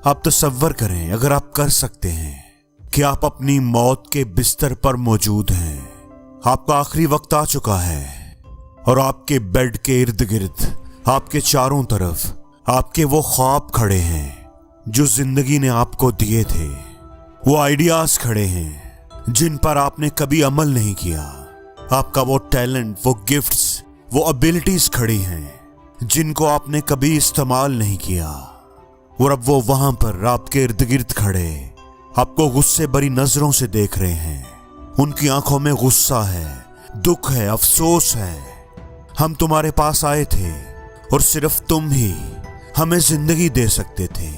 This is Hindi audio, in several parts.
आप तसव्वुर करें, अगर आप कर सकते हैं कि आप अपनी मौत के बिस्तर पर मौजूद हैं, आपका आखिरी वक्त आ चुका है और आपके बेड के इर्द गिर्द, आपके चारों तरफ आपके वो ख्वाब खड़े हैं जो जिंदगी ने आपको दिए थे। वो आइडियाज खड़े हैं जिन पर आपने कभी अमल नहीं किया। आपका वो टैलेंट, वो गिफ्ट्स, वो एबिलिटीज खड़ी हैं जिनको आपने कभी इस्तेमाल नहीं किया। और अब वो वहां पर आपके इर्द गिर्द खड़े आपको गुस्से भरी नजरों से देख रहे हैं। उनकी आंखों में गुस्सा है, दुख है, अफसोस है। हम तुम्हारे पास आए थे और सिर्फ तुम ही हमें जिंदगी दे सकते थे,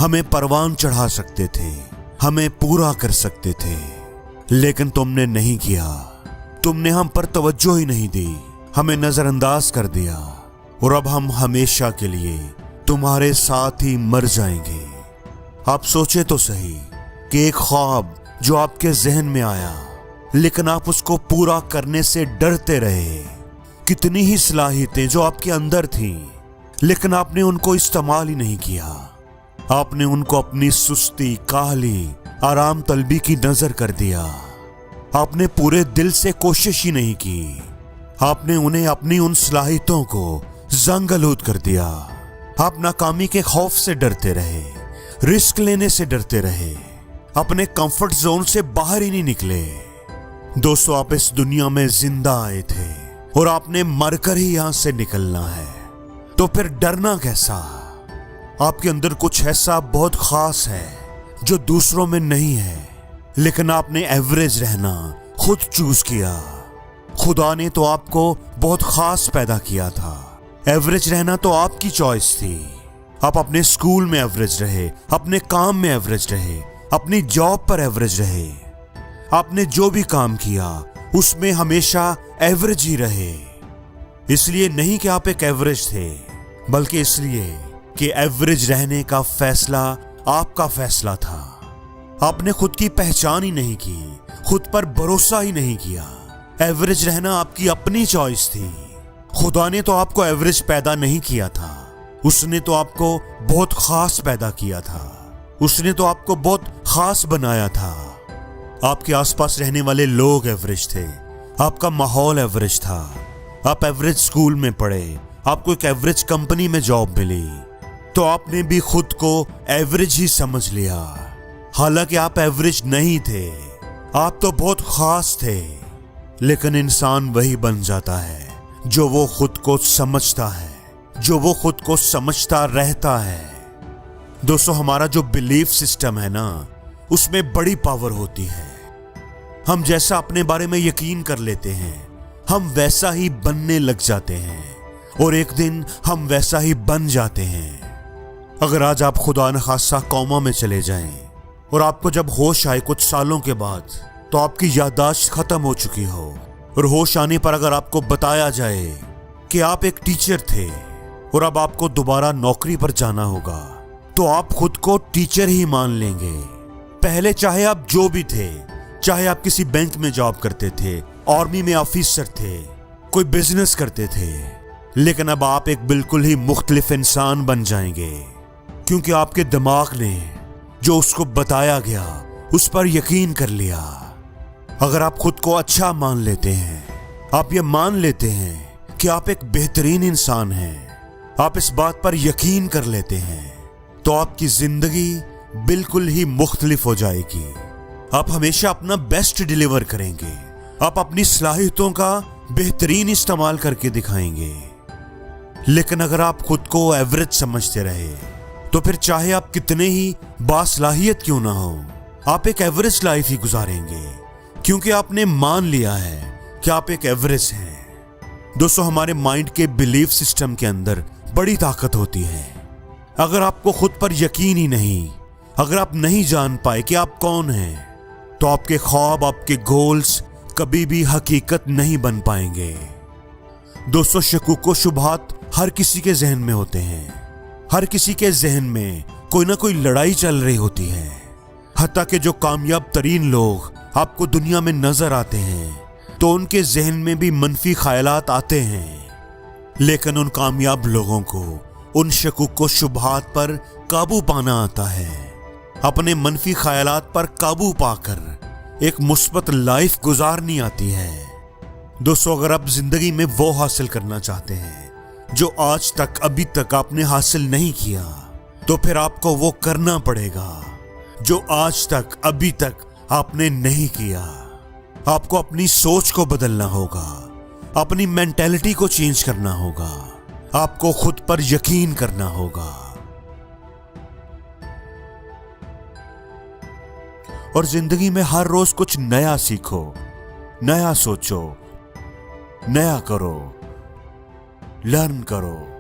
हमें परवान चढ़ा सकते थे, हमें पूरा कर सकते थे, लेकिन तुमने नहीं किया। तुमने हम पर तवज्जो ही नहीं दी, हमें नजरअंदाज कर दिया और अब हम हमेशा के लिए तुम्हारे साथ ही मर जाएंगे। आप सोचे तो सही कि एक ख्वाब जो आपके जहन में आया, लेकिन आप उसको पूरा करने से डरते रहे। कितनी ही सलाहियतें जो आपके अंदर थीं, लेकिन आपने उनको इस्तेमाल ही नहीं किया। आपने उनको अपनी सुस्ती, काहली, आराम तलबी की नजर कर दिया। आपने पूरे दिल से कोशिश ही नहीं की। आपने उन्हें अपनी उन सलाहियतों को जंग आलूद कर दिया। आप नाकामी के खौफ से डरते रहे, रिस्क लेने से डरते रहे, अपने कंफर्ट जोन से बाहर ही नहीं निकले। दोस्तों, आप इस दुनिया में जिंदा आए थे और आपने मरकर ही यहां से निकलना है, तो फिर डरना कैसा? आपके अंदर कुछ ऐसा बहुत खास है जो दूसरों में नहीं है, लेकिन आपने एवरेज रहना खुद चूज किया। खुदा ने तो आपको बहुत खास पैदा किया था। एवरेज रहना तो आपकी चॉइस थी। आप अपने स्कूल में एवरेज रहे, अपने काम में एवरेज रहे, अपनी जॉब पर एवरेज रहे। आपने जो भी काम किया उसमें हमेशा एवरेज ही रहे। इसलिए नहीं कि आप एक एवरेज थे, बल्कि इसलिए कि एवरेज रहने का फैसला आपका फैसला था। आपने खुद की पहचान ही नहीं की, खुद पर भरोसा ही नहीं किया। एवरेज रहना आपकी अपनी चॉइस थी। खुदा ने तो आपको एवरेज पैदा नहीं किया था, उसने तो आपको बहुत खास पैदा किया था। उसने तो आपको बहुत खास बनाया था। आपके आसपास रहने वाले लोग एवरेज थे, आपका माहौल एवरेज था। आप एवरेज स्कूल में पढ़े, आपको एक एवरेज कंपनी में जॉब मिली, तो आपने भी खुद को एवरेज ही समझ लिया। हालांकि आप एवरेज नहीं थे, आप तो बहुत खास थे। लेकिन इंसान वही बन जाता है जो वो खुद को समझता है, जो वो खुद को समझता रहता है। दोस्तों, हमारा जो बिलीफ सिस्टम है ना, उसमें बड़ी पावर होती है। हम जैसा अपने बारे में यकीन कर लेते हैं, हम वैसा ही बनने लग जाते हैं और एक दिन हम वैसा ही बन जाते हैं। अगर आज आप खुदा न खासा कौमा में चले जाएं और आपको जब होश आए कुछ सालों के बाद, तो आपकी याददाश्त खत्म हो चुकी हो और होश आने पर अगर आपको बताया जाए कि आप एक टीचर थे और अब आपको दोबारा नौकरी पर जाना होगा, तो आप खुद को टीचर ही मान लेंगे। पहले चाहे आप जो भी थे, चाहे आप किसी बैंक में जॉब करते थे, आर्मी में ऑफिसर थे, कोई बिजनेस करते थे, लेकिन अब आप एक बिल्कुल ही मुख्तलिफ इंसान बन जाएंगे, क्योंकि आपके दिमाग ने जो उसको बताया गया उस पर यकीन कर लिया। अगर आप खुद को अच्छा मान लेते हैं, आप ये मान लेते हैं कि आप एक बेहतरीन इंसान हैं, आप इस बात पर यकीन कर लेते हैं, तो आपकी जिंदगी बिल्कुल ही मुख्तलिफ हो जाएगी। आप हमेशा अपना बेस्ट डिलीवर करेंगे, आप अपनी सलाहियतों का बेहतरीन इस्तेमाल करके दिखाएंगे। लेकिन अगर आप खुद को एवरेज समझते रहे, तो फिर चाहे आप कितने ही बासलाहियत क्यों ना हो, आप एक एवरेज लाइफ ही गुजारेंगे, क्योंकि आपने मान लिया है कि आप एक एवरेज हैं। दोस्तों, हमारे माइंड के बिलीफ सिस्टम के अंदर बड़ी ताकत होती है। अगर आपको खुद पर यकीन ही नहीं, अगर आप नहीं जान पाए कि आप कौन हैं, तो आपके ख्वाब, आपके गोल्स कभी भी हकीकत नहीं बन पाएंगे। दोस्तों, शकूक व शुबहात हर किसी के जहन में होते हैं। हर किसी के जहन में कोई ना कोई लड़ाई चल रही होती है। हत्ता कि जो कामयाब तरीन लोग आपको दुनिया में नजर आते हैं, तो उनके जहन में भी मनफी ख्यालात आते हैं, लेकिन उन कामयाब लोगों को उन शकूक को शुबहात पर काबू पाना आता है। अपने मनफी ख्यालात पर काबू पाकर एक मुस्बत लाइफ गुजारनी आती है। दोस्तों, अगर आप जिंदगी में वो हासिल करना चाहते हैं जो आज तक अभी तक आपने हासिल नहीं किया, तो फिर आपको वो करना पड़ेगा जो आज तक अभी तक आपने नहीं किया। आपको अपनी सोच को बदलना होगा, अपनी मेंटेलिटी को चेंज करना होगा, आपको खुद पर यकीन करना होगा। और जिंदगी में हर रोज कुछ नया सीखो, नया सोचो, नया करो, लर्न करो।